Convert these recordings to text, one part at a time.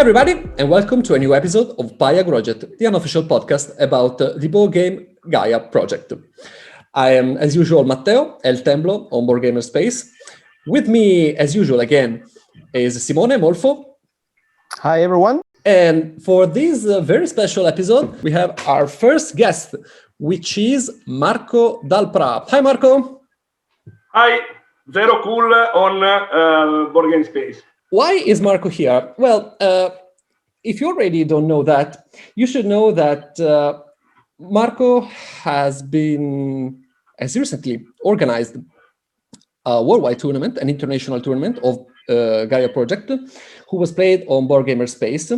everybody, and welcome to a new episode of Gaia Project, the unofficial podcast about the board game Gaia Project. I am, as usual, Matteo, El Templo on Board Gamer Space. With me, as usual, again, is Simone Molfo. Hi, everyone. And for this very special episode, we have our first guest, which is Marco Dalpra. Hi, Marco. Hi, ZeroCool on Board Game Space. Why is Marco here? Well, if you already don't know that, you should know that Marco has recently organized a worldwide tournament, an international tournament of Gaia Project, who was played on Board Gamer Space.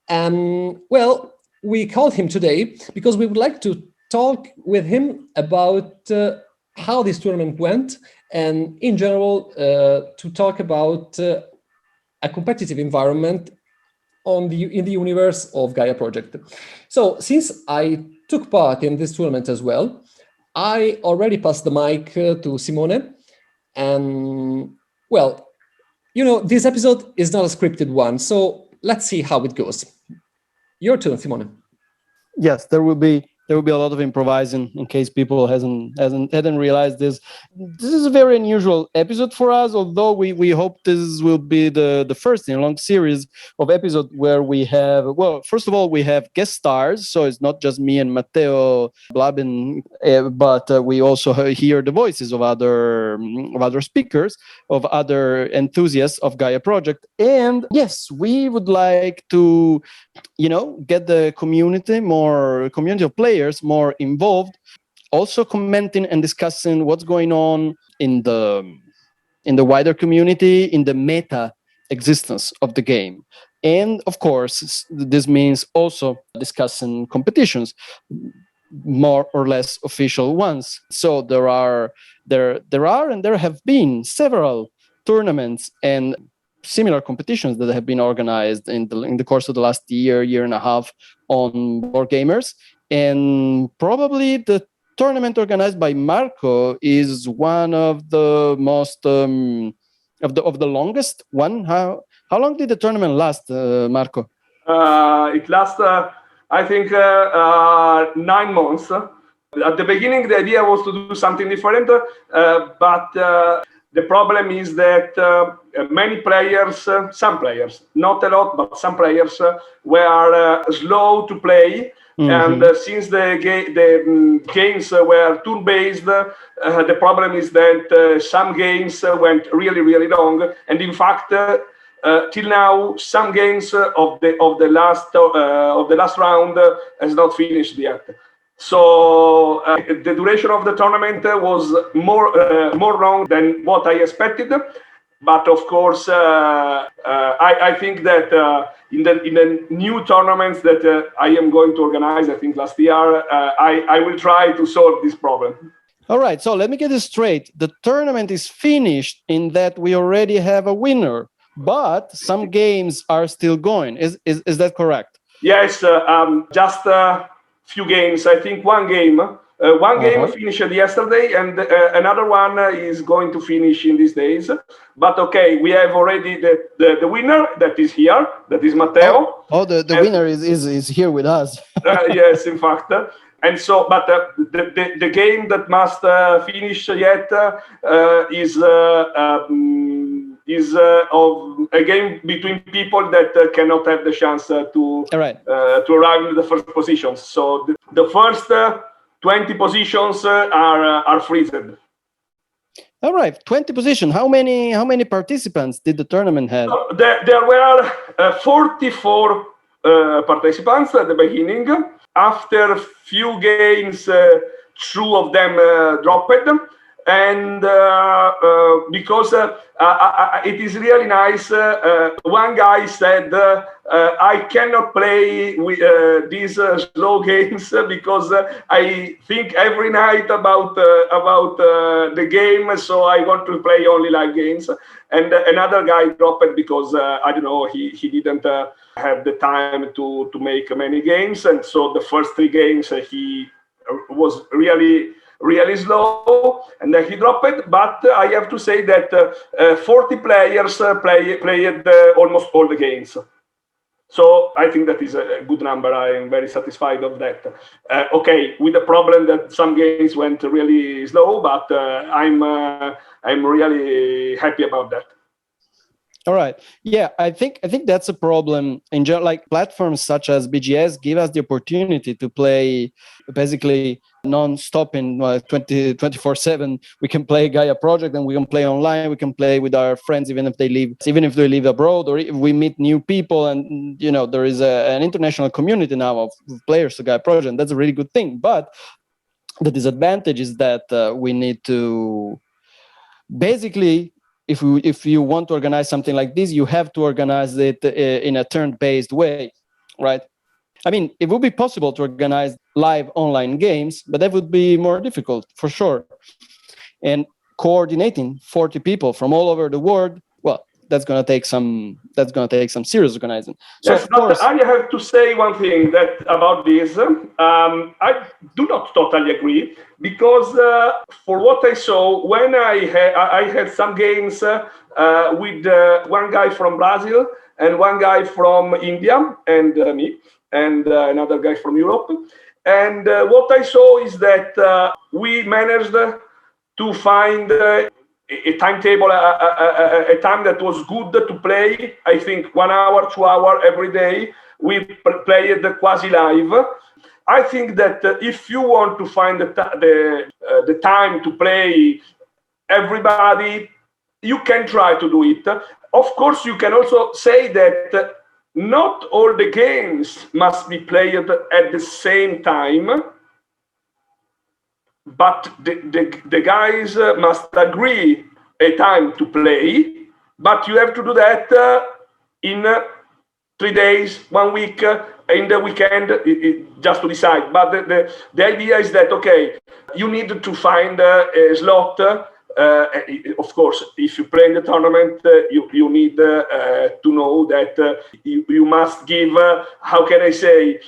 And well, we called him today because we would like to talk with him about how this tournament went, and in general, to talk about a competitive environment in the universe of Gaia Project. So since I took part in this tournament as well, I already passed the mic to Simone. And well, you know, this episode is not a scripted one, so let's see how it goes. Your turn, Simone. Yes, there will be a lot of improvising in case people hadn't realized this. This is a very unusual episode for us, although we hope this will be the first in a long series of episodes where we have, well, first of all, we have guest stars, so it's not just me and Matteo blabbing, but we also hear the voices of other speakers, of other enthusiasts of Gaia Project. And yes, we would like to, get the community of players more involved, also commenting and discussing what's going on in the wider community, in the meta existence of the game. And of course, this means also discussing competitions, more or less official ones. So there have been several tournaments and similar competitions that have been organized in the course of the last year and a half on Board Gamers. And probably the tournament organized by Marco is one of the most of the longest one. How long did the tournament last, Marco? It lasts, I think, 9 months. At the beginning, the idea was to do something different, but the problem is that many players, some players, not a lot, but some players were slow to play. Mm-hmm. And since the games were turn-based, the problem is that some games went really, really long. And in fact, till now, some games of the last round has not finished yet. So the duration of the tournament was more long than what I expected. But of course, I think that in the new tournaments that I am going to organize, I think last year, I will try to solve this problem. All right, so let me get this straight. The tournament is finished in that we already have a winner, but some games are still going. Is that correct? Yes, just a few games. I think one game. Game finished yesterday, and another one is going to finish in these days. But okay, we have already the winner that is here. That is Matteo. The winner is here with us. Yes, in fact. And so, but the game that must finish yet is of a game between people that cannot have the chance to arrive in the first positions. So the first 20 positions are freezed. All right, 20 positions. How many participants did the tournament have? There were 44 participants at the beginning. After a few games, 2 of them dropped. And because it is really nice, one guy said, I cannot play with these slow games because I think every night about the game, so I want to play only live games. And another guy dropped because, I don't know, he didn't have the time to make many games. And so the first 3 games, he was really slow, and then he dropped it. But I have to say that 40 players played almost all the games. So I think that is a good number. I am very satisfied of that. Okay, with the problem that some games went really slow, but I'm really happy about that. All right. Yeah, I think that's a problem in general. Like platforms such as BGS give us the opportunity to play basically non-stop in 24/7. We can play Gaia Project, and we can play online. We can play with our friends even if they live abroad, or if we meet new people. And there is an international community now of players to Gaia Project. And that's a really good thing. But the disadvantage is that we need to basically, if you want to organize something like this, you have to organize it in a turn-based way, right? I mean, it would be possible to organize live online games, but that would be more difficult for sure. And coordinating 40 people from all over the world, well, that's going to take some serious organizing. So yes, but I have to say one thing about this. I do not totally agree, because for what I saw, when I had some games with one guy from Brazil and one guy from India and me and another guy from Europe. And what I saw is that we managed to find a timetable, a time that was good to play. I think 1 hour, 2 hours every day. We played quasi live. I think that if you want to find the time to play everybody, you can try to do it. Of course, you can also say that not all the games must be played at the same time, but the guys must agree a time to play, but you have to do that in 3 days, 1 week, in the weekend, just to decide. But the idea is that, okay, you need to find a slot. Of course, if you play in the tournament, you need to know that you must give, how can I say,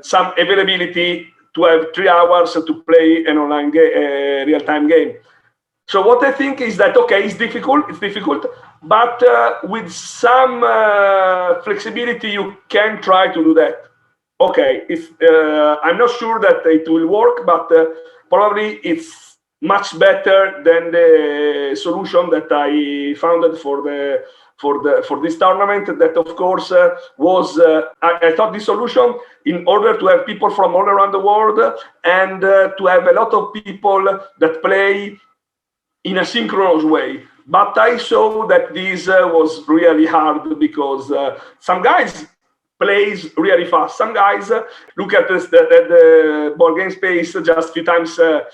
some availability to have 3 hours to play an online real-time game. So what I think is that, okay, it's difficult, but with some flexibility, you can try to do that. Okay, I'm not sure that it will work, but probably it's much better than the solution that I founded for this tournament. That, of course, was I thought the solution in order to have people from all around the world and to have a lot of people that play in a synchronous way. But I saw that this was really hard, because some guys plays really fast. Some guys look at the board game space just a few times a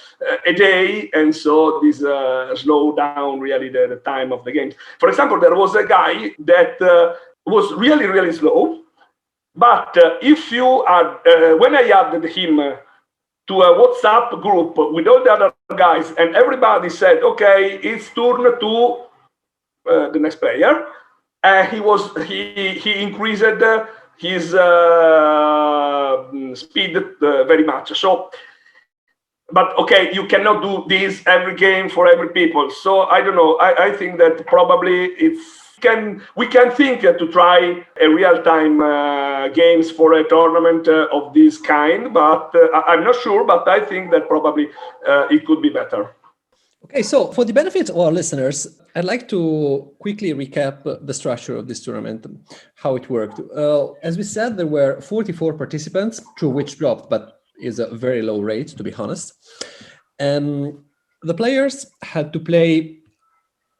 day, and so this slow down really the time of the game. For example, there was a guy that was really, really slow, but if you add, when I added him to a WhatsApp group with all the other guys, and everybody said, okay, it's turn to the next player, he increased his speed very much. So, but okay, you cannot do this every game for every people. So I don't know. I think that probably we can think to try a real-time games for a tournament of this kind, but I'm not sure. But I think that probably it could be better. Okay, so for the benefit of our listeners, I'd like to quickly recap the structure of this tournament, how it worked. As we said, there were 44 participants, two which dropped, but is a very low rate, to be honest. And the players had to play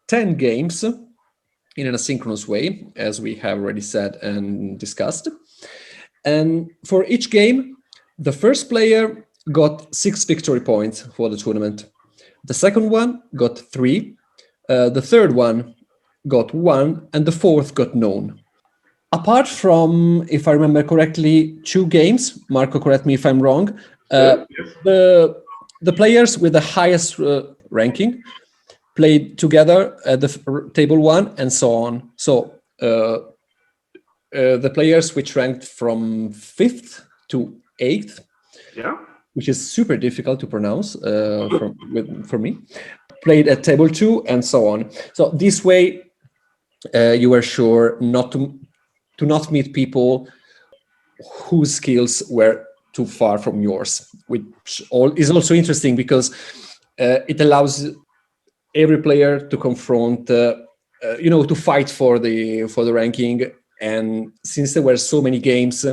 10 games in an asynchronous way, as we have already said and discussed. And for each game, the first player got 6 victory points for the tournament. The second one got 3, the third one got 1, and the fourth got none. Apart from, if I remember correctly, 2 games, Marco, correct me if I'm wrong, Yes. the players with the highest ranking played together at the table 1 and so on. So the players which ranked from 5th to 8th, Yeah. which is super difficult to pronounce for me, played at table 2 and so on. So this way, you were sure not to to not meet people whose skills were too far from yours, which is also interesting because it allows every player to confront, to fight for the ranking. And since there were so many games,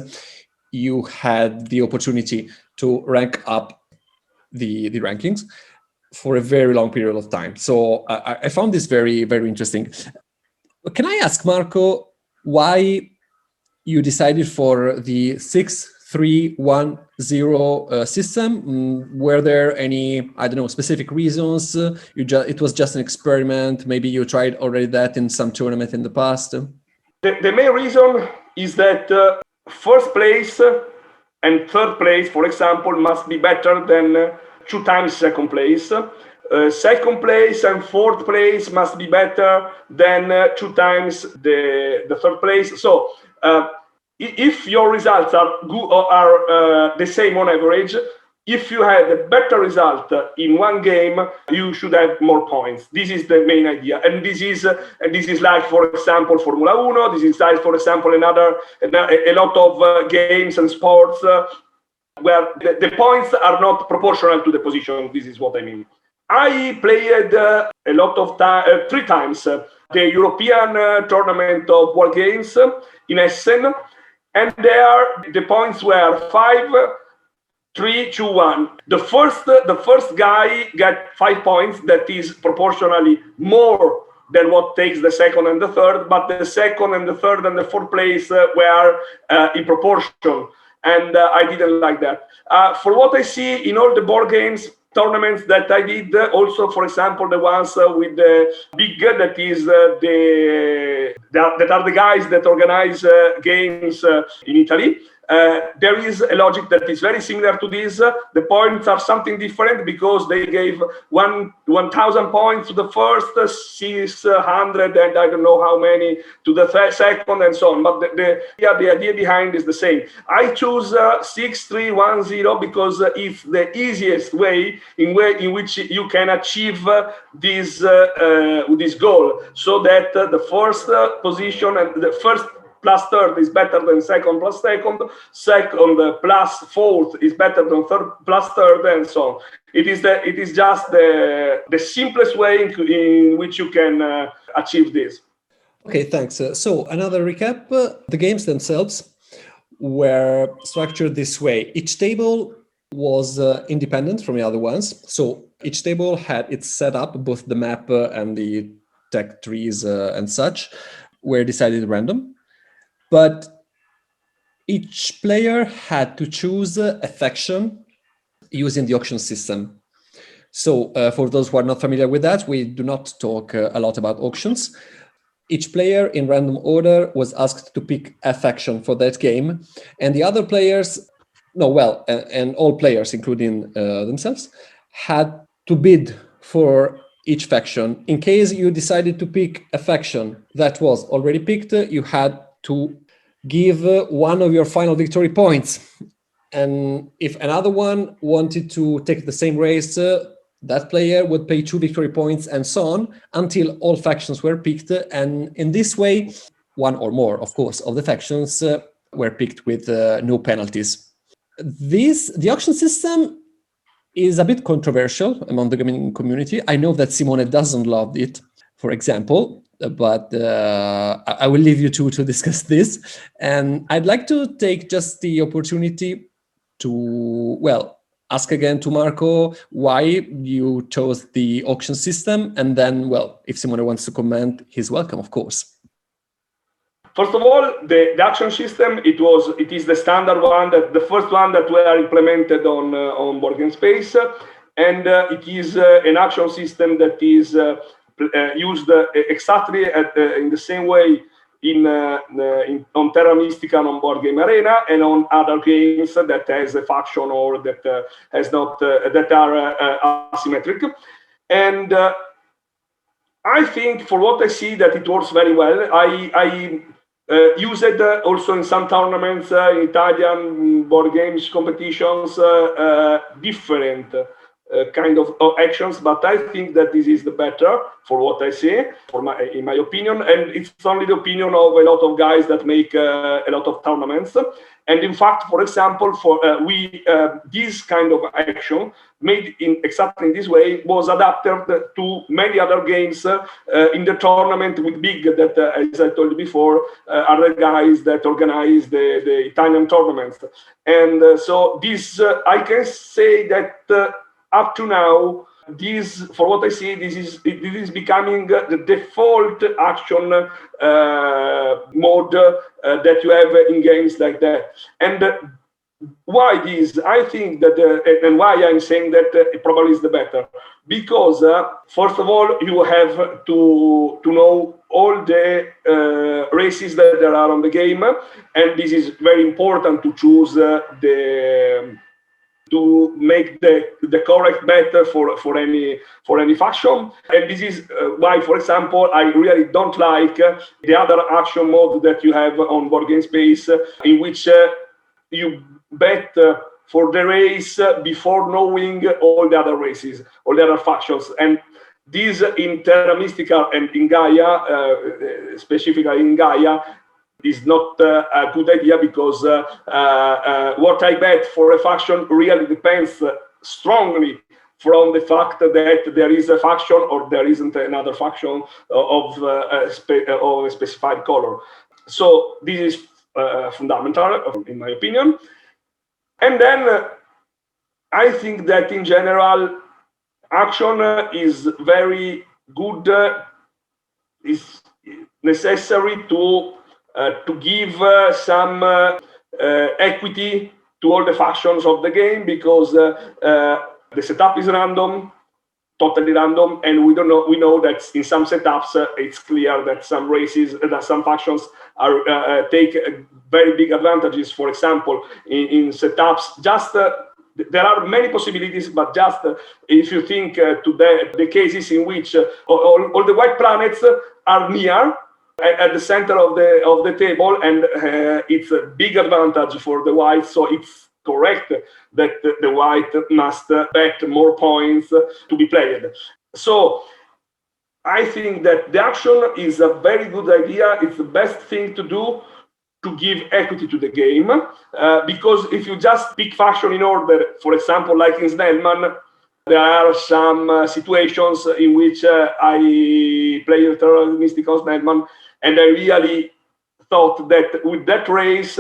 you had the opportunity to rank up the rankings for a very long period of time. So I found this very, very interesting. Can I ask, Marco, why you decided for the 6-3-1-0 system? Were there any, I don't know, specific reasons? It was just an experiment. Maybe you tried already that in some tournament in the past. The main reason is that first place and third place, for example, must be better than 2 times second place. Second place and fourth place must be better than 2 times the third place. So if your results are good or are the same on average, if you had a better result in one game, you should have more points. This is the main idea, and this is like, for example, Formula Uno. This is like, for example, a lot of games and sports where the points are not proportional to the position. This is what I mean. I played a lot of time, 3 times, the European tournament of World Games in Essen, and there the points were 5-3-2-1. The first guy got 5 points. That is proportionally more than what takes the second and the third, but the second and the third and the fourth place were in proportion, and I didn't like that. For what I see in all the board games tournaments that I did, also, for example, the ones with the big, that is that are the guys that organize games in Italy. There is a logic that is very similar to this. The points are something different because they gave 1,000 points to the first, 600 and I don't know how many to the second, and so on. But the idea behind is the same. I choose 6-3-1-0 because it's the easiest way in which you can achieve this goal, so that the first position and the first plus third is better than second plus second plus fourth is better than third plus third, and so on. It is just the simplest way in which you can achieve this. Okay, thanks. So another recap, the games themselves were structured this way. Each table was independent from the other ones. So each table had its setup, both the map and the tech trees and such were decided random. But each player had to choose a faction using the auction system. So for those who are not familiar with that, we do not talk a lot about auctions. Each player in random order was asked to pick a faction for that game. And the other players, and all players, including themselves, had to bid for each faction. In case you decided to pick a faction that was already picked, you had to give one of your final victory points. And if another one wanted to take the same race, that player would pay 2 victory points, and so on, until all factions were picked. And in this way, one or more, of course, of the factions were picked with no penalties. The auction system is a bit controversial among the gaming community. I know that Simone doesn't love it, for example, but I will leave you two to discuss this. And I'd like to take just the opportunity to, ask again to Marco why you chose the auction system. And then, if Simone wants to comment, he's welcome, of course. First of all, the auction system, it is the standard one, the first one that were implemented on Board Game Space. And it is an auction system that is used exactly in the same way on Terra Mystica and on Board Game Arena, and on other games that has a faction or that has not that are asymmetric. And I think, for what I see, that it works very well. I use it also in some tournaments, in Italian board games competitions, different kind of actions, but I think that this is the better for what I say, in my opinion, and it's only the opinion of a lot of guys that make a lot of tournaments. And in fact, for example, this kind of action made in exactly in this way was adapted to many other games in the tournament with Big, that, as I told you before, are the guys that organize the Italian tournaments. And so this, I can say that up to now, this, for what I see, this is becoming the default action mode that you have in games like that. And why this? I think that, and why I'm saying that it probably is the better, because first of all, you have to know all the races that there are on the game, and this is very important to choose to make the correct bet for any faction. And this is why, for example, I really don't like the other action mode that you have on Board Game Space, in which you bet for the race before knowing all the other races, all the other factions. And this in Terra Mystica and in Gaia, specifically in Gaia, is not a good idea, because what I bet for a faction really depends strongly from the fact that there is a faction or there isn't another faction of a specified color. So this is fundamental, in my opinion. And then I think that in general, action is very good, is necessary to give some equity to all the factions of the game, because the setup is random, totally random, and we know that in some setups it's clear that some races, that some factions are take very big advantages. For example, in setups, just there are many possibilities, but just if you think to the cases in which all the white planets are near, at the center of the table, and it's a big advantage for the white, so it's correct that the white must bet more points to be played. So I think that the action is a very good idea. It's the best thing to do to give equity to the game, because if you just pick faction in order, for example, like in Snellman, there are some situations in which I play the Terra Mystica on Snellman, and I really thought that with that race,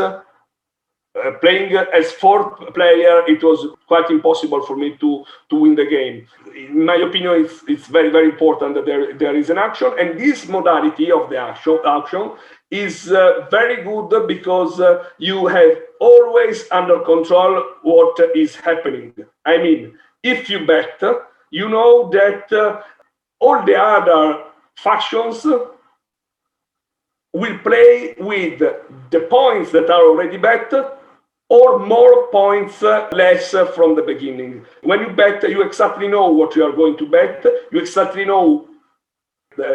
playing as fourth player, it was quite impossible for me to win the game. In my opinion, it's very, very important that there is an action, and this modality of the action is very good, because you have always under control what is happening. I mean, if you bet, you know that all the other factions will play with the points that are already bet, or more points less from the beginning. When you bet, you exactly know what you are going to bet, you exactly know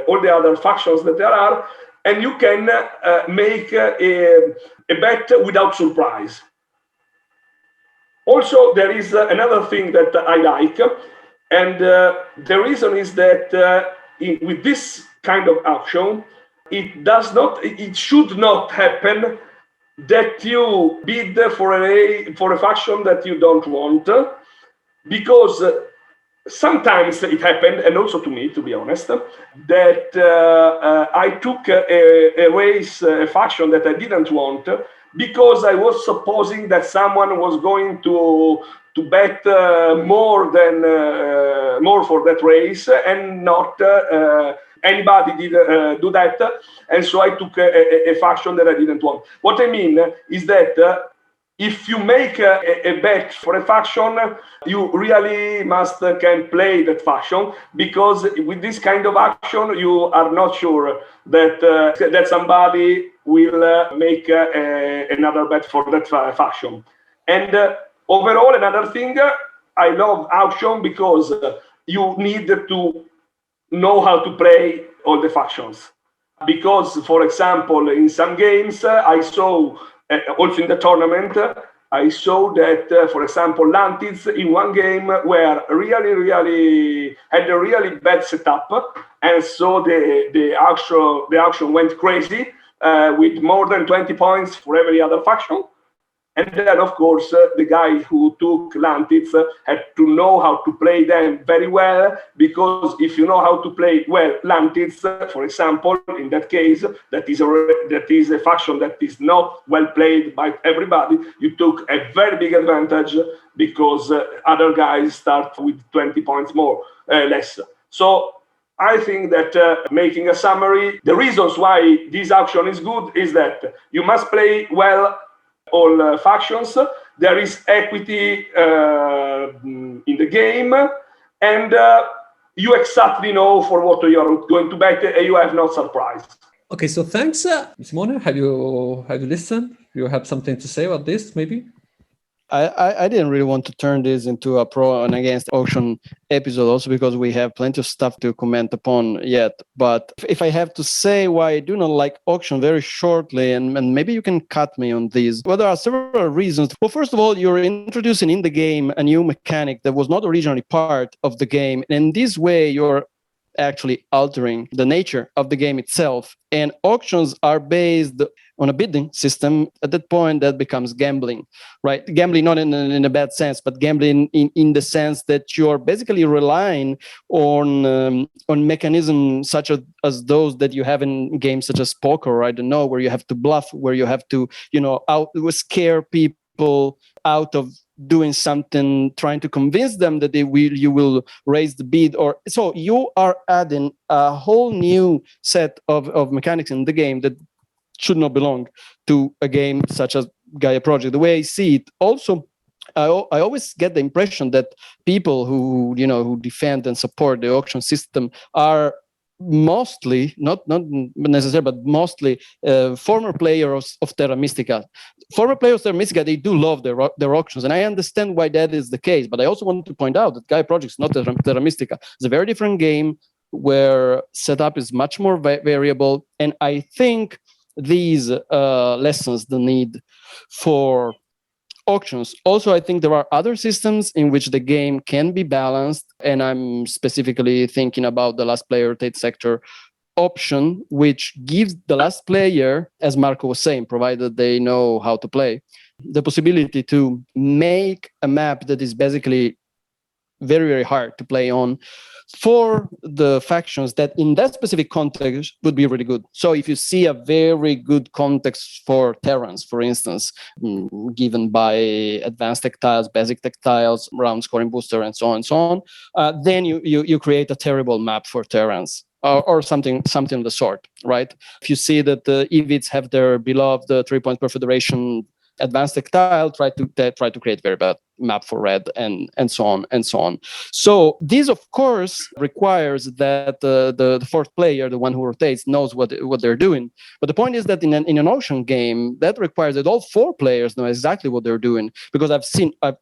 all the other factions that there are, and you can make a bet without surprise. Also, there is another thing that I like, and the reason is that with this kind of action, it should not happen that you bid for a faction that you don't want, because sometimes it happened, and also to me, to be honest, that I took a race, a faction that I didn't want, because I was supposing that someone was going to bet more for that race, and not anybody did do that, and so I took a faction that I didn't want. What I mean is that if you make a bet for a faction, you really can play that faction, because with this kind of action, you are not sure that somebody will make another bet for that faction. And overall, another thing, I love action because you need to know how to play all the factions. Because, for example, in some games, I saw, also in the tournament, I saw that, for example, Lantids in one game were really had a really bad setup, and so the auction went crazy with more than 20 points for every other faction. And then, of course, the guy who took Lantids had to know how to play them very well, because if you know how to play well Lantids, for example, in that case, that is a faction that is not well played by everybody, you took a very big advantage because other guys start with 20 points less. So I think that making a summary, the reasons why this auction is good is that you must play well all factions. There is equity in the game, and you exactly know for what you are going to bet, and you have no surprise. Okay, so thanks, Simone. Have you listened? You have something to say about this, maybe? I didn't really want to turn this into a pro and against auction episode, also because we have plenty of stuff to comment upon yet. But if I have to say why I do not like auction very shortly, and maybe you can cut me on these, well, there are several reasons. Well, first of all, you're introducing in the game a new mechanic that was not originally part of the game. And in this way, you're actually altering the nature of the game itself. And auctions are based on a bidding system. At that point, that becomes gambling, right? Gambling not in a bad sense, but gambling in the sense that you're basically relying on mechanisms such as those that you have in games such as poker, I don't know, where you have to bluff, where you have to, scare people out of doing something, trying to convince them that you will raise the bid, or so you are adding a whole new set of mechanics in the game that should not belong to a game such as Gaia Project. The way I see it, also, I always get the impression that people who defend and support the auction system are mostly, not necessarily, but mostly former players of Terra Mystica. Former players of Terra Mystica, they do love their auctions, and I understand why that is the case. But I also want to point out that Gaia Project is not Terra Mystica. It's a very different game where setup is much more variable, and I think these lessons the need for auctions. Also, I think there are other systems in which the game can be balanced, and I'm specifically thinking about the last player rotate sector option, which gives the last player, as Marco was saying, provided they know how to play, the possibility to make a map that is basically very, very hard to play on for the factions that in that specific context would be really good. So if you see a very good context for Terrans, for instance, given by advanced tech tiles, basic tech tiles, round scoring booster, and so on, then you create a terrible map for Terrans. Or something of the sort, right? If you see that the EVIDs have their beloved 3 points per federation advanced tech tile, try to create very bad map for red, and so on and so on. So this, of course, requires that the fourth player, the one who rotates, knows what they're doing. But the point is that in an auction game, that requires that all four players know exactly what they're doing, because I've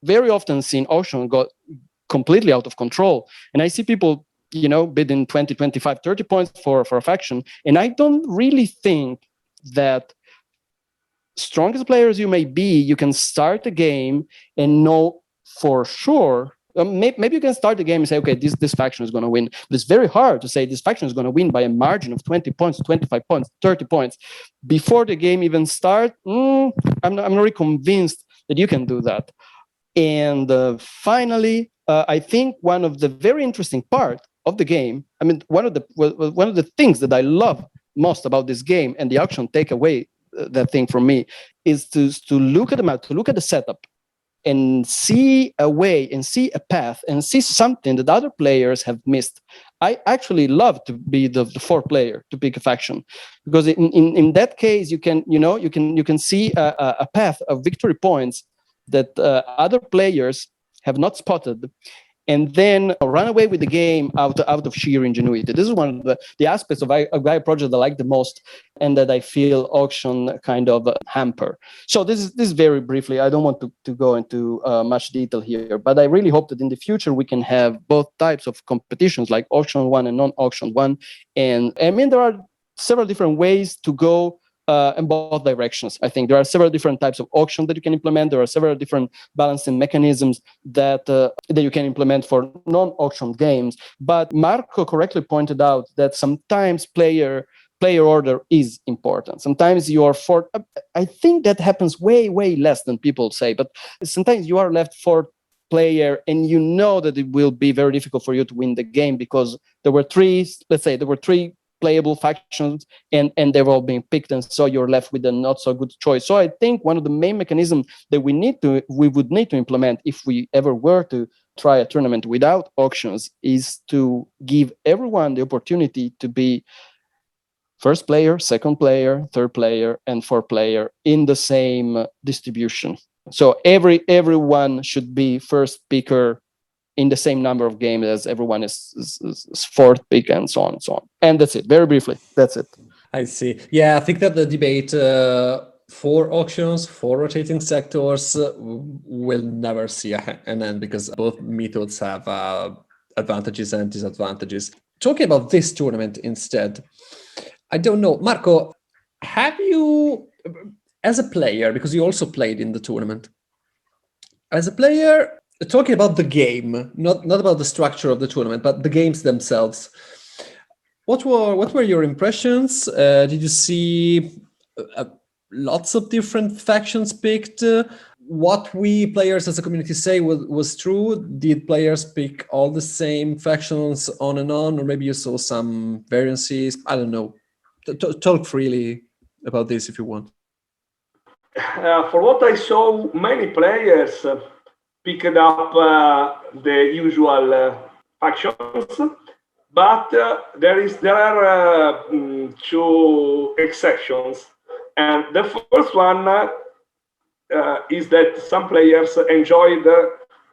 very often seen auction go completely out of control, and I see people bidding 20, 25, 30 points for a faction. And I don't really think that, strong as players you may be, you can start a game and know for sure. Maybe you can start the game and say, okay, this faction is going to win. But it's very hard to say this faction is going to win by a margin of 20 points, 25 points, 30 points. Before the game even starts, I'm not really convinced that you can do that. And finally, I think one of the very interesting parts of the game, I mean, one of the things that I love most about this game, and the auction take away that thing from me, is to look at the map, to look at the setup, and see a way, and see a path, and see something that other players have missed. I actually love to be the fourth player to pick a faction, because in that case you can see a path of victory points that other players have not spotted, and then run away with the game out of sheer ingenuity. This is one of the aspects of Gaia Project I like the most, and that I feel auction kind of hamper. So this is very briefly. I don't want to go into much detail here, but I really hope that in the future we can have both types of competitions, like auction one and non-auction one. And I mean, there are several different ways to go in both directions. I think there are several different types of auction that you can implement. There are several different balancing mechanisms that you can implement for non-auction games. But Marco correctly pointed out that sometimes player order is important. Sometimes you are I think that happens way less than people say, but sometimes you are left fourth player and you know that it will be very difficult for you to win the game because there were three playable factions and they've all been picked, and so you're left with a not so good choice. So I think one of the main mechanisms that we would need to implement if we ever were to try a tournament without auctions is to give everyone the opportunity to be first player, second player, third player, and fourth player in the same distribution. So everyone should be first picker in the same number of games as everyone is fourth pick, and so on and so on. And that's it. Very briefly, that's it. I see. Yeah, I think that the debate for auctions, for rotating sectors, will never see an end because both methods have advantages and disadvantages. Talking about this tournament instead, I don't know, Marco, have you, as a player, because you also played in the tournament, as a player, talking about the game, not about the structure of the tournament, but the games themselves, what were your impressions? Did you see lots of different factions picked? What we players as a community say was true? Did players pick all the same factions on and on, or maybe you saw some variances? I don't know. Talk freely about this if you want. For what I saw, many players picked up the usual factions, but there are two exceptions, and the first one is that some players enjoyed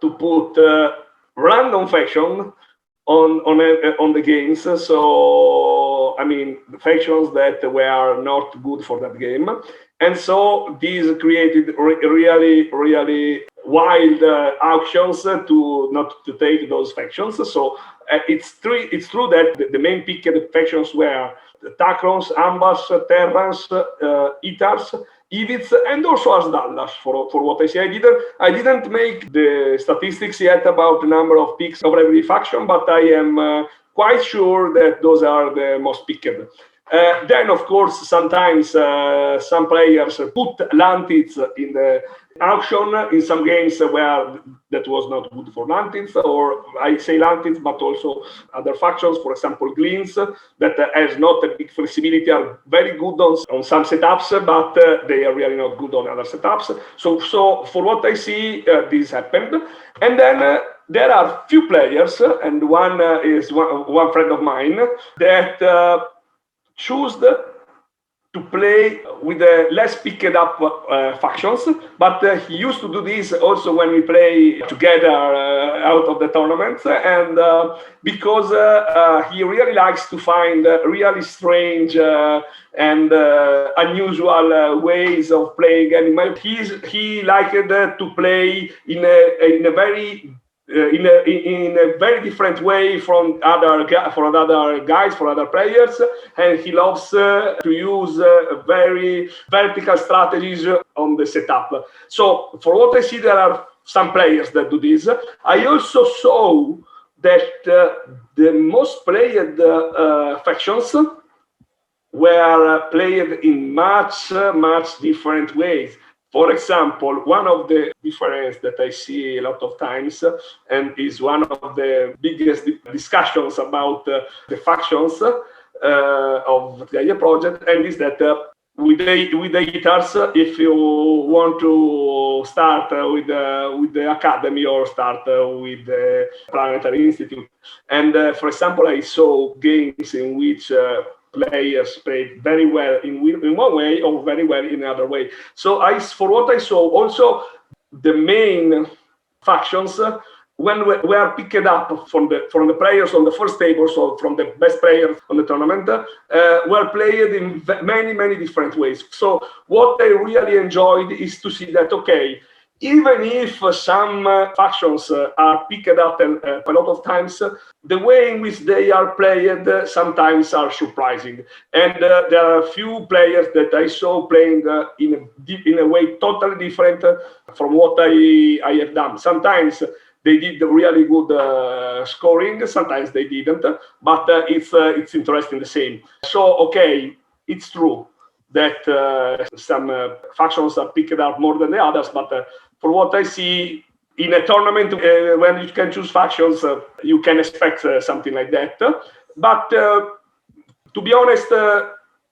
to put random faction on the games. So I mean, the factions that were not good for that game, and so these created really wild auctions to not to take those factions. So it's true that the main picked factions were Tacrons, Ambas, Terrans, Itars, Ivits, and also Asdallas. For what I see, I didn't make the statistics yet about the number of picks of every faction, but I am quite sure that those are the most picked. Then, of course, sometimes some players put Lantids in the auction in some games where that was not good for Lantids, or I say Lantids, but also other factions, for example, Gleans, that has not a big flexibility, are very good on some setups, but they are really not good on other setups. So for what I see, this happened. And then there are few players, and one is one friend of mine, that choose to play with less picked up factions, but he used to do this also when we play together out of the tournaments, and because he really likes to find really strange and unusual ways of playing animal. He liked to play in a very different way from other guys, for other players, and he loves to use very vertical strategies on the setup. So for what I see, there are some players that do this. I also saw that the most played factions were played in much different ways. For example, one of the differences that I see a lot of times, and is one of the biggest discussions about the factions of Gaia Project, and is that with the Itars, if you want to start with the Academy or start with the Planetary Institute. And for example, I saw games in which players played very well in one way or very well in another way. So for what I saw, also the main factions were picked up from the players on the first table, so from the best players on the tournament, were played in many different ways. So what I really enjoyed is to see that, okay, even if some factions are picked up a lot of times, the way in which they are played sometimes are surprising. And there are a few players that I saw playing in a way totally different from what I have done. Sometimes they did really good scoring, sometimes they didn't, but it's interesting the same. So, okay, it's true that some factions are picked up more than the others, but for what I see in a tournament, when you can choose factions, you can expect something like that. But to be honest,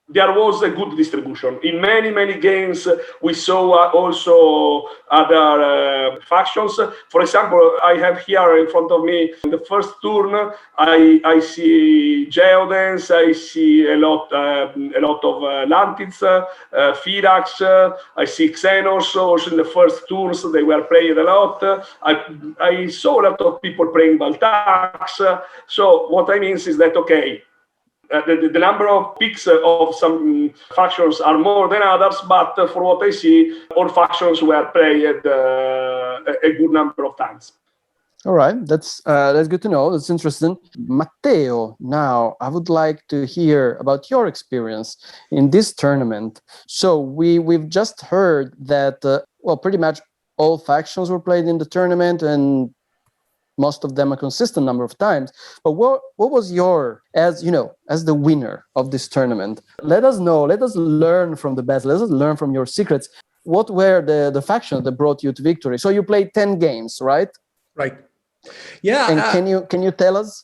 there was a good distribution. In many games, we saw also other factions. For example, I have here in front of me, in the first turn, I see Geodens, I see a lot of Lantids, Firax, I see Xenos. Also in the first turns, they were played a lot. I saw a lot of people playing Baltax. So what I mean is that, okay, the number of picks of some factions are more than others, but for what I see, all factions were played a good number of times. All right, that's good to know. That's interesting. Matteo, now I would like to hear about your experience in this tournament. So we've just heard that pretty much all factions were played in the tournament, and most of them a consistent number of times. But what was your, as the winner of this tournament? Let us know. Let us learn from the best. Let us learn from your secrets. What were the factions that brought you to victory? So you played 10 games, right? Right. Yeah. And can you tell us?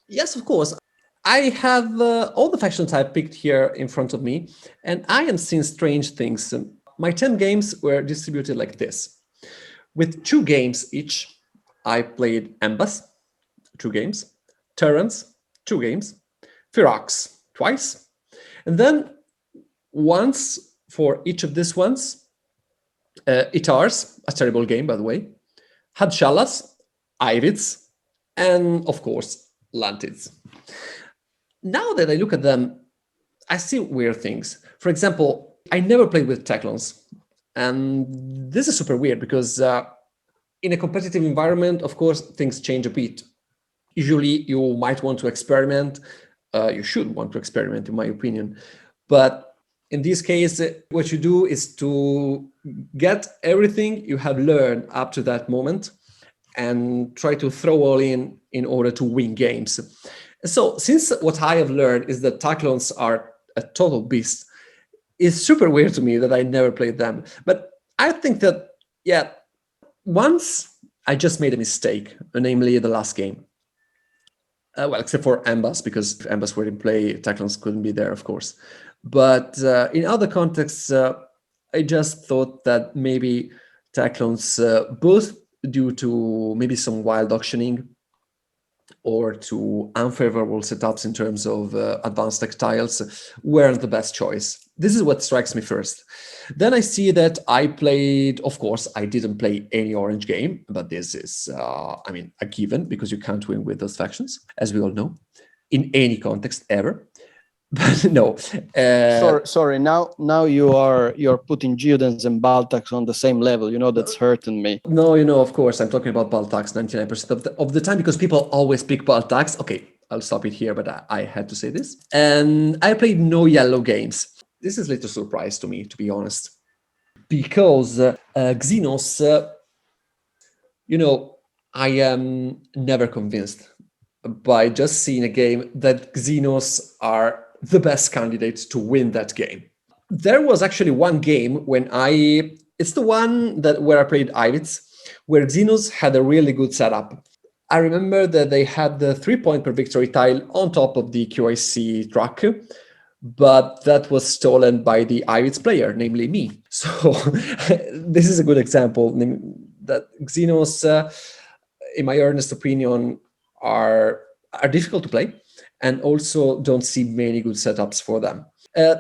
Yes, of course. I have all the factions I picked here in front of me, and I am seeing strange things. My 10 games were distributed like this. With 2 games each, I played Embas, 2 games, Terrans, 2 games, Firax, twice, and then once for each of these ones, Itars, a terrible game, by the way, Hadshalas, Irids, and of course, Lantids. Now that I look at them, I see weird things. For example, I never played with Teclons, and this is super weird because in a competitive environment, of course, things change a bit. Usually, you might want to experiment. You should want to experiment, in my opinion. But in this case, what you do is to get everything you have learned up to that moment and try to throw all in order to win games. So since what I have learned is that Taclons are a total beast, it's super weird to me that I never played them. But I think that, yeah, once I just made a mistake, namely the last game. Well, except for Embas, because if Embas were in play, Taclons couldn't be there, of course. But in other contexts, I just thought that maybe Taclons, both due to maybe some wild auctioning or to unfavorable setups in terms of advanced textiles, weren't the best choice. This is what strikes me first. Then I see that I played, of course, I didn't play any orange game, but this is, a given, because you can't win with those factions, as we all know, in any context ever. But no. Sorry. Now you're putting Geodens and Baltax on the same level. That's hurting me. No, of course, I'm talking about Baltax 99% of the time, because people always pick Baltax. Okay, I'll stop it here, but I had to say this. And I played no yellow games. This is a little surprise to me, to be honest, because Xenos, I am never convinced by just seeing a game that Xenos are the best candidates to win that game. There was actually one game when it's the one where I played Ivits, where Xenos had a really good setup. I remember that they had the 3-point per victory tile on top of the QIC track, but that was stolen by the Ivits player, namely me. So this is a good example that Xenos, in my earnest opinion, are difficult to play, and also don't see many good setups for them.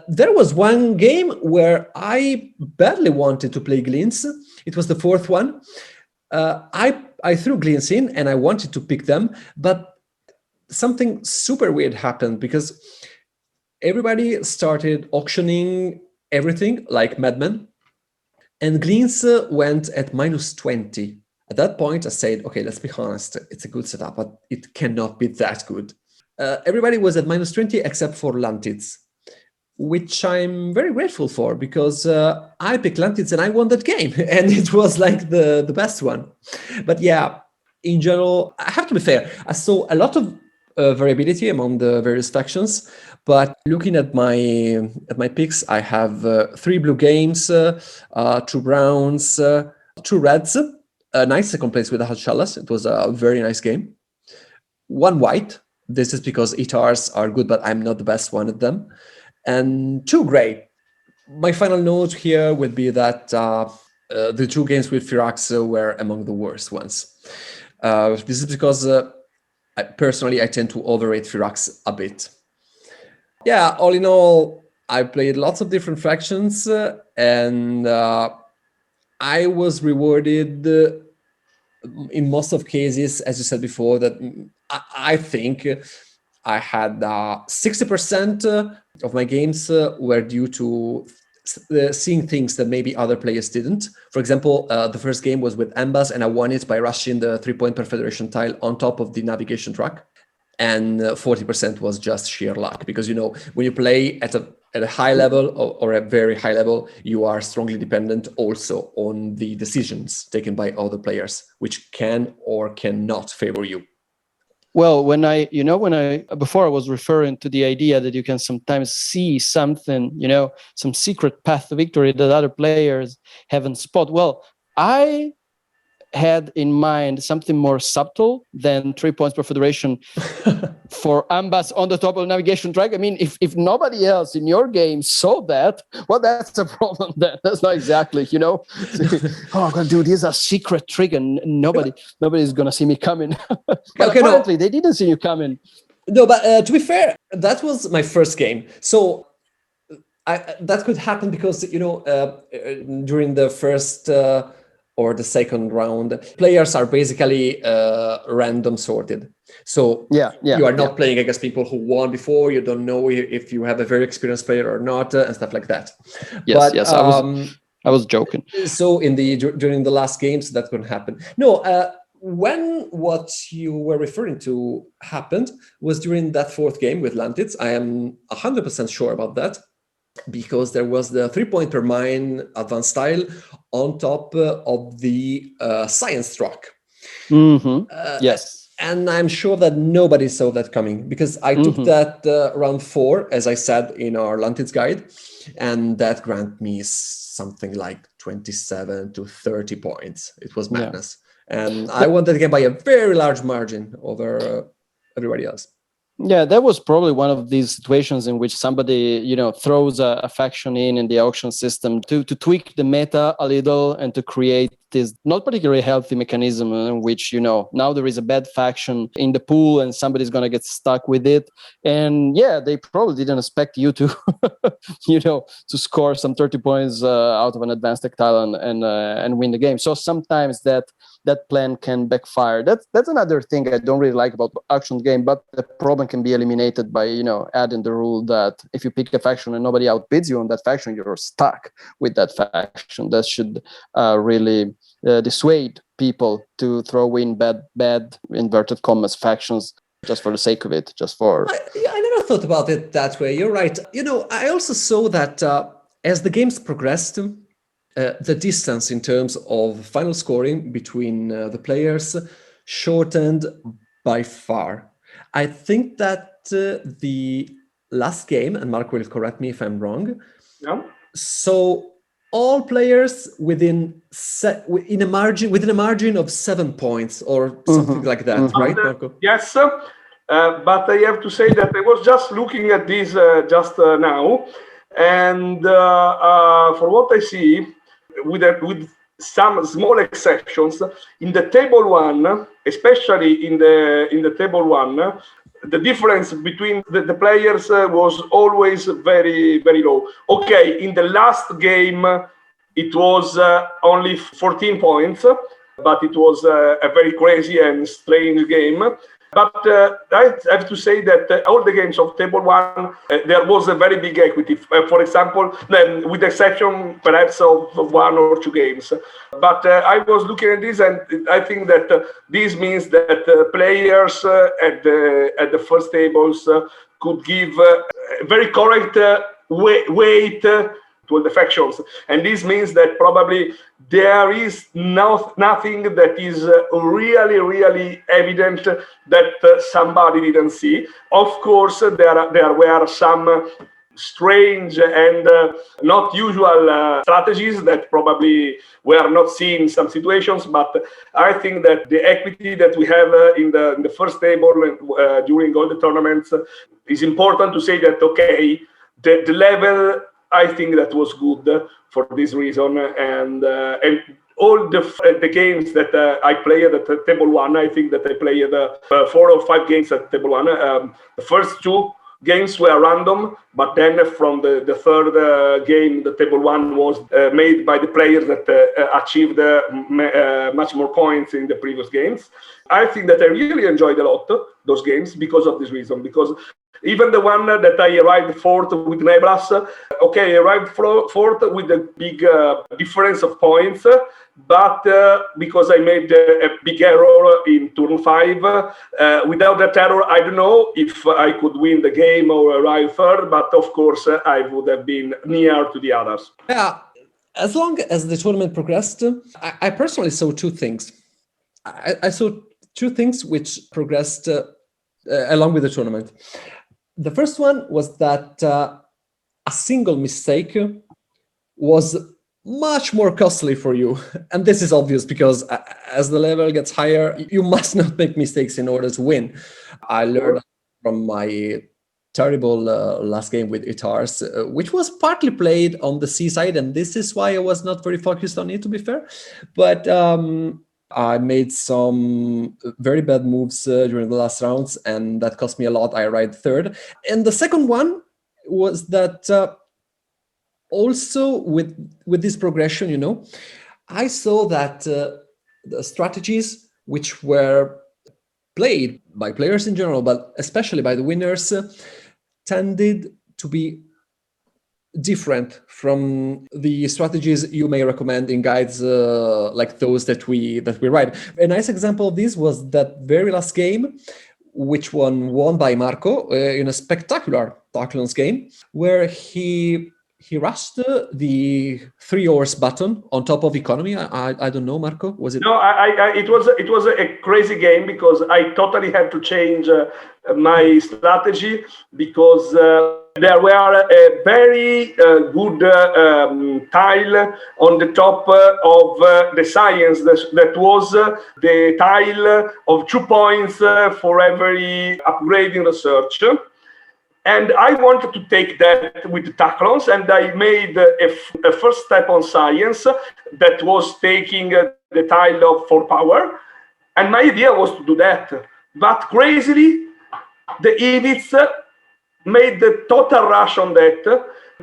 There was one game where I badly wanted to play Glints. It was the 4th one. I threw Glints in and I wanted to pick them, but something super weird happened because everybody started auctioning everything like madmen. and Gleans went at -20. At that point, I said, okay, let's be honest, it's a good setup, but it cannot be that good. Everybody was at -20 except for Lantids, which I'm very grateful for, because I picked Lantids and I won that game, and it was like the best one. But yeah, in general, I have to be fair, I saw a lot of variability among the various factions, but looking at my picks, I have 3 blue games, 2 browns, 2 reds, a nice second place with the Hot Chalice. It was a very nice game. 1 white. This is because ETARs are good, but I'm not the best one at them. And 2 gray. My final note here would be that the 2 games with Firax were among the worst ones. This is because personally, I tend to overrate Firax a bit. Yeah, all in all, I played lots of different factions, and I was rewarded in most of cases, as you said before, that I think I had 60% of my games were due to seeing things that maybe other players didn't. For example, the first game was with Ambas, and I won it by rushing the 3-point per federation tile on top of the navigation track. And 40% was just sheer luck, because, you know, when you play at a high level or a very high level, you are strongly dependent also on the decisions taken by other players, which can or cannot favor you. Well, before I was referring to the idea that you can sometimes see something, some secret path to victory that other players haven't spotted. Well, I had in mind something more subtle than 3 points per federation for Ambas on the top of the navigation track. I mean, if nobody else in your game saw that, well, that's a problem then. That's not exactly, oh, I'm going to do this a secret trick and nobody's going to see me coming. But okay, apparently they didn't see you coming. No, but to be fair, that was my first game. So that could happen because, during the first or the second round, players are basically random sorted. So you are not playing against people who won before. You don't know if you have a very experienced player or not, and stuff like that. Yes. I was joking. So during the last games, that couldn't happen. No, when what you were referring to happened was during that 4th game with Lantids. I am 100% sure about that, because there was the 3-point per mine advanced style on top of the science track. Mm-hmm. Yes. And I'm sure that nobody saw that coming, because I took that round 4, as I said in our Lantids guide, and that granted me something like 27 to 30 points. It was madness. Yeah. And I won that game by a very large margin over everybody else. Yeah, that was probably one of these situations in which somebody, throws a faction in the auction system to tweak the meta a little and to create this not particularly healthy mechanism in which, now there is a bad faction in the pool and somebody's going to get stuck with it. And yeah, they probably didn't expect you to, to score some 30 points out of an advanced tactile and win the game. So sometimes that plan can backfire. That's another thing I don't really like about auction game, but the problem can be eliminated by, adding the rule that if you pick a faction and nobody outbids you on that faction, you're stuck with that faction. That should really dissuade people to throw in bad inverted commas factions just for the sake of it, I never thought about it that way. You're right. I also saw that as the games progressed, the distance in terms of final scoring between the players shortened by far. I think that the last game, and Mark will correct me if I'm wrong, so all players within a margin of 7 points or something like that, right, Marco? Yes, but I have to say that I was just looking at this just now, and for what I see, with some small exceptions, in the table 1, especially in the table 1, the difference between the players was always very, very low. Okay, in the last game, it was only 14 points, but it was a very crazy and strange game. But I have to say that all the games of Table 1, there was a very big equity. For example, with the exception perhaps of one or two games. But I was looking at this, and I think that this means that players at the first tables could give very correct weight to the factions. And this means that probably there is nothing that is really, really evident that somebody didn't see. Of course, there were some strange and not usual strategies that probably were not seen in some situations, but I think that the equity that we have in the first table during all the tournaments is important to say that, okay, the level, I think that was good for this reason, and all the games that I played at Table 1, I think that I played 4 or 5 games at Table 1. The first 2 games were random, but then from the third game, the Table 1 was made by the players that achieved much more points in the previous games. I think that I really enjoyed a lot those games because of this reason, because even the one that I arrived fourth with Nebras, okay, I arrived fourth with a big difference of points, but because I made a big error in turn 5, without that error, I don't know if I could win the game or arrive third, but of course I would have been near to the others. Yeah, as long as the tournament progressed, I personally saw 2 things. I saw 2 things which progressed along with the tournament. The first one was that a single mistake was much more costly for you. And this is obvious because as the level gets higher, you must not make mistakes in order to win. I learned from my terrible last game with Itars, which was partly played on the C side, and this is why I was not very focused on it, to be fair. But I made some very bad moves during the last rounds, and that cost me a lot. I arrived third. And the second one was that also with this progression, you know, I saw that the strategies which were played by players in general, but especially by the winners, tended to be different from the strategies you may recommend in guides like those that we write. A nice example of this was that very last game, which won by Marco in a spectacular Darklands game, where he rushed the 3 horse button on top of economy. I don't know, Marco, was it? No, it was a crazy game because I totally had to change my strategy because there were a very good tile on the top of the science that was the tile of 2 points for every upgrading research. And I wanted to take that with the Taclons, and I made a first step on science that was taking the tile of 4 power. And my idea was to do that. But crazily, the Evits made the total rush on that.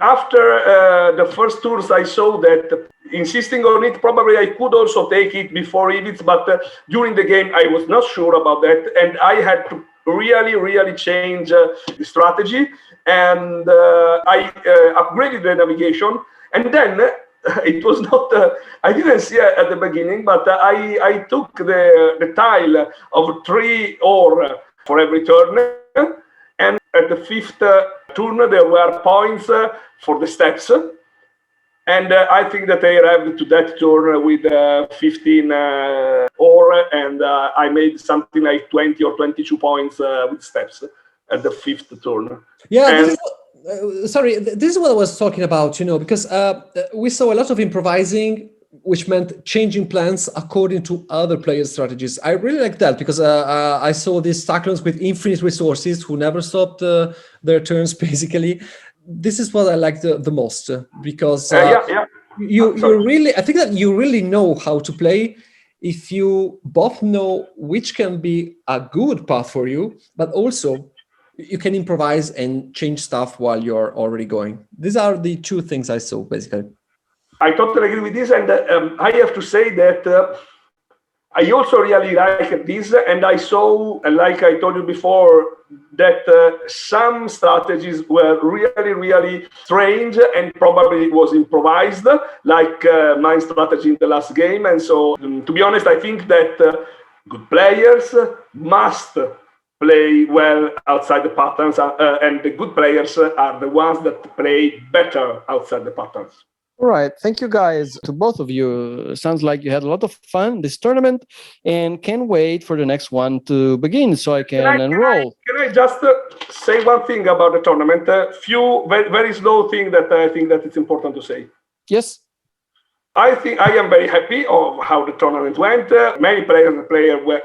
After the first tours, I saw that insisting on it, probably I could also take it before Evits, but during the game, I was not sure about that. And I had to really change the strategy, and I upgraded the navigation, and then it was not I didn't see it at the beginning, but I took the tile of 3 ore for every turn, and at the 5th turn there were points for the steps. And I think that I arrived to that turn with 15 ore, and I made something like 20 or 22 points with steps at the 5th turn. Yeah, this is what I was talking about, you know, because we saw a lot of improvising, which meant changing plans according to other players' strategies. I really like that because I saw these Taclons with infinite resources who never stopped their turns, basically. This is what I like the most because you really, I think that you really know how to play if you both know which can be a good path for you, but also you can improvise and change stuff while you're already going. These are the 2 things I saw, basically. I totally agree with this, and I have to say that I also really like this, and I saw, like I told you before, that some strategies were really, really strange and probably was improvised, like my strategy in the last game. And so, to be honest, I think that good players must play well outside the patterns, and the good players are the ones that play better outside the patterns. All right. Thank you, guys, to both of you. Sounds like you had a lot of fun this tournament and can't wait for the next one to begin so I can enroll. Can I just say one thing about the tournament? Few very slow thing that I think that it's important to say. Yes. I think I am very happy of how the tournament went. Many players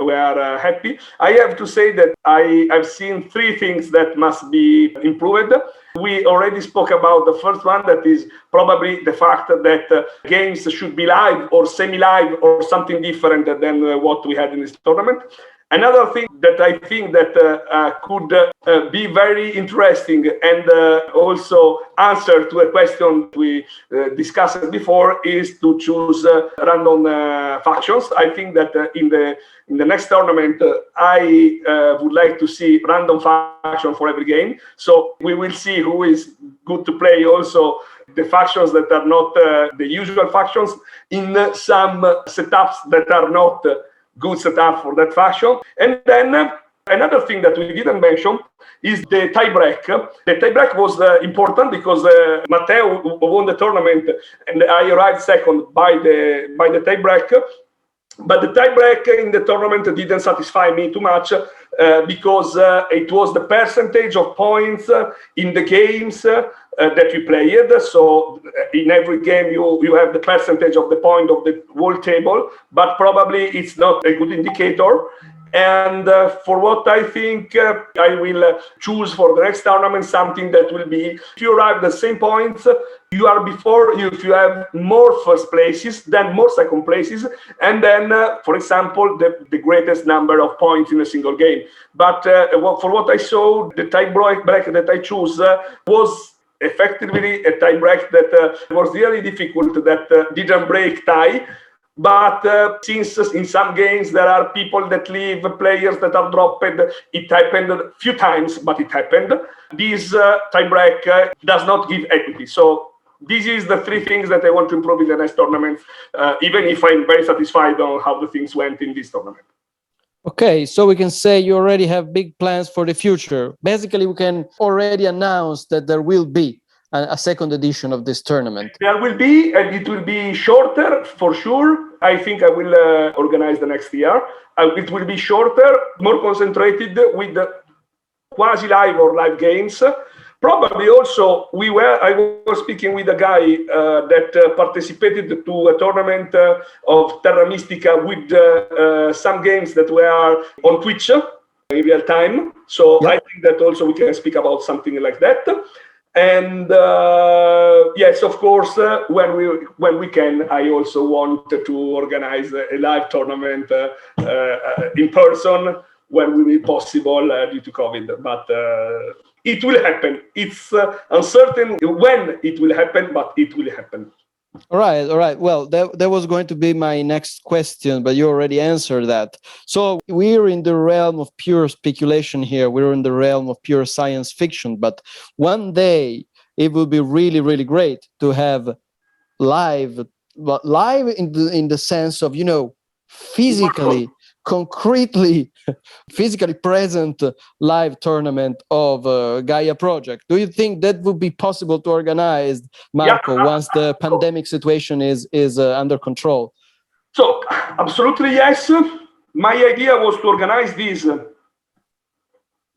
were happy. I have to say that I've seen three things that must be improved. We already spoke about the first one, that is probably the fact that games should be live or semi-live or something different than what we had in this tournament. Another thing that I think that could be very interesting and also answer to a question we discussed before is to choose random factions. I think that in the next tournament, I would like to see random faction for every game. So we will see who is good to play also the factions that are not the usual factions in some setups that are not good setup for that faction. And then another thing that we didn't mention is the tie-break. The tie-break was important because Matteo won the tournament and I arrived second by the tie-break. But the tie-break in the tournament didn't satisfy me too much because it was the percentage of points in the games that you played. So in every game you have the percentage of the point of the whole table, but probably it's not a good indicator. And for what I think, I will choose for the next tournament something that will be, if you arrive at the same points, you are before, if you have more first places, then more second places, and then, for example, the greatest number of points in a single game. But for what I saw, the tie break that I chose was effectively a tie break that was really difficult, that didn't break tie. But since in some games there are people that leave, players that are dropped, it happened a few times, but it happened. This tie-break does not give equity. So this is the three things that I want to improve in the next tournament, even if I'm very satisfied on how the things went in this tournament. Okay, so we can say you already have big plans for the future. Basically, we can already announce that there will be a second edition of this tournament. There will be, and it will be shorter for sure. I think I will organize the next year. It will be shorter, more concentrated with quasi-live or live games. Probably also, I was speaking with a guy that participated to a tournament of Terra Mystica with some games that were on Twitch in real time. So yep. I think that also we can speak about something like that. And yes, of course, when we can, I also want to organize a live tournament in person when will be possible due to COVID. But it will happen. It's uncertain when it will happen, but it will happen. All right. Well, that was going to be my next question, but you already answered that. So we're in the realm of pure speculation here. We're in the realm of pure science fiction. But one day it will be really, really great to have live in the sense of, physically, concretely, physically present live tournament of Gaia Project. Do you think that would be possible to organize, Marco, once the pandemic situation is under control? So, absolutely yes. My idea was to organize this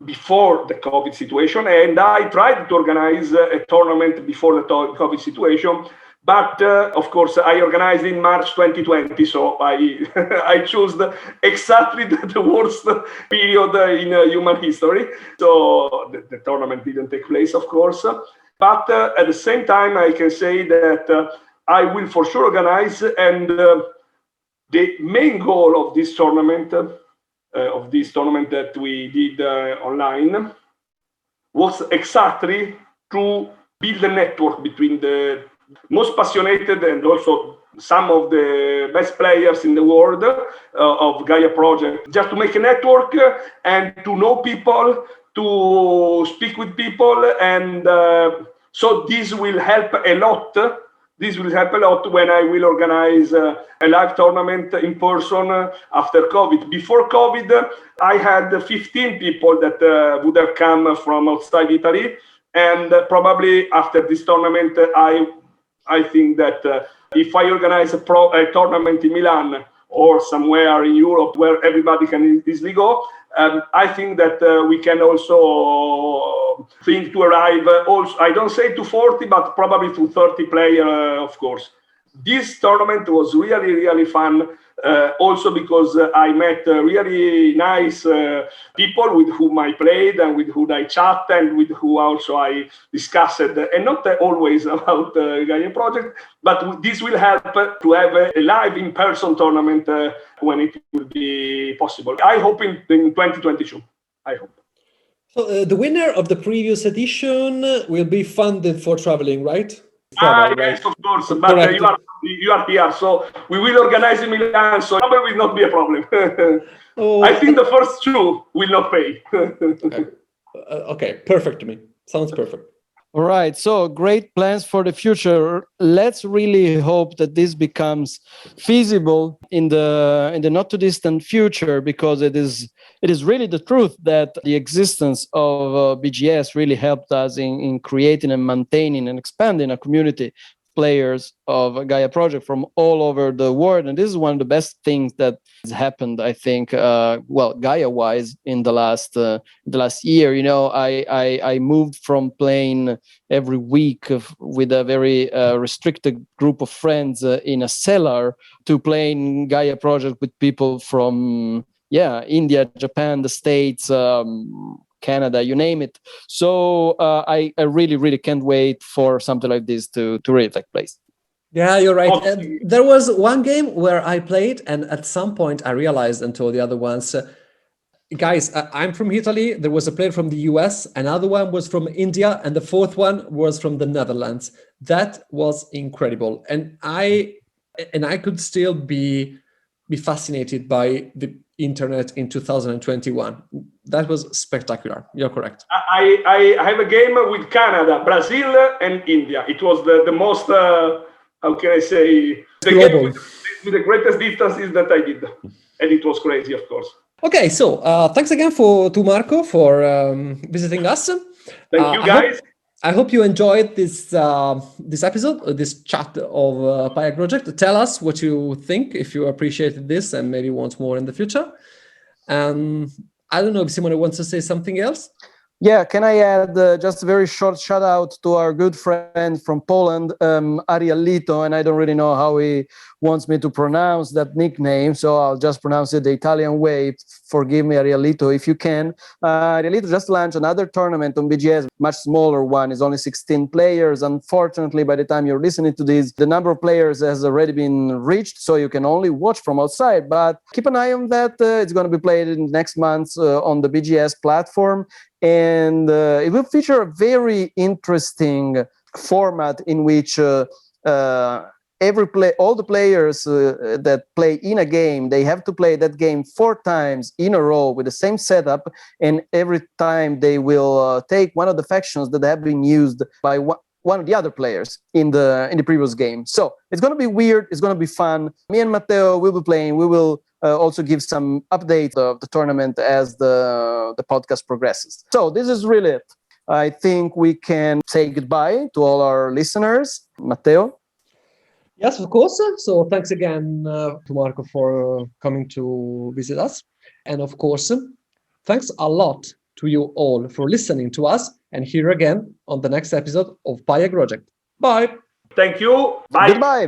before the COVID situation, and I tried to organize a tournament before the COVID situation. But of course, I organized in March 2020, so I chose exactly the worst period in human history. So the tournament didn't take place, of course. But at the same time, I can say that I will for sure organize. And the main goal of this tournament, that we did online, was exactly to build a network between the most passionate and also some of the best players in the world of Gaia Project, just to make a network and to know people, to speak with people. And so this will help a lot. This will help a lot when I will organize a live tournament in person after COVID. Before COVID, I had 15 people that would have come from outside Italy. And probably after this tournament, I think that if I organize a tournament in Milan or somewhere in Europe where everybody can easily go, I think that we can also think to arrive also, I don't say to 40, but probably to 30 players, of course. This tournament was really, really fun. Also because I met really nice people with whom I played and with whom I chat and with who also I discussed, and not always about Gaia Project, but this will help to have a live in-person tournament when it will be possible. I hope in 2022. I hope. So the winner of the previous edition will be funded for traveling, right? Yes, of course, but you are here, so we will organize in Milan, so number will not be a problem. I think the first two will not pay. Okay, perfect to me. Sounds perfect. All right, so great plans for the future. Let's really hope that this becomes feasible in the not too distant future, because it is really the truth that the existence of BGS really helped us in creating and maintaining and expanding a community players of Gaia Project from all over the world, and this is one of the best things that has happened, I think, Gaia-wise in the last year. You know, I moved from playing every week with a very restricted group of friends in a cellar to playing Gaia Project with people from India, Japan, the States, Canada, you name it. So I really, really can't wait for something like this to really take place. Yeah, you're right. There was one game where I played, and at some point I realized and told the other ones, guys, I'm from Italy. There was a player from the US, another one was from India, and the fourth one was from the Netherlands. That was incredible. And I could still be fascinated by the internet in 2021. That was spectacular. You're correct. I have a game with Canada, Brazil, and India. It was the most, how can I say, the game with the greatest distances that I did. And it was crazy, of course. Okay, so thanks again to Marco for visiting us. Thank you, guys. I hope you enjoyed this episode, this chat of Gaia Project. Tell us what you think, if you appreciated this and maybe want more in the future. I don't know if Simone wants to say something else. Yeah, can I add just a very short shout out to our good friend from Poland, Arielito, and I don't really know how he wants me to pronounce that nickname, so I'll just pronounce it the Italian way. Forgive me, Arielito, if you can. Arielito just launched another tournament on BGS, much smaller one, it's only 16 players. Unfortunately, by the time you're listening to this, the number of players has already been reached, so you can only watch from outside, but keep an eye on that. It's going to be played in next month on the BGS platform. And it will feature a very interesting format in which all the players that play in a game, they have to play that game 4 times in a row with the same setup, and every time they will take one of the factions that have been used by one of the other players in the previous game. So it's going to be weird. It's going to be fun. Me and Matteo will be playing. We will also give some updates of the tournament as the podcast progresses. So this is really it. I think we can say goodbye to all our listeners. Matteo? Yes, of course. So thanks again to Marco for coming to visit us. And of course, thanks a lot to you all for listening to us, and here again on the next episode of Gaia Project. Bye. Thank you. Bye. Goodbye.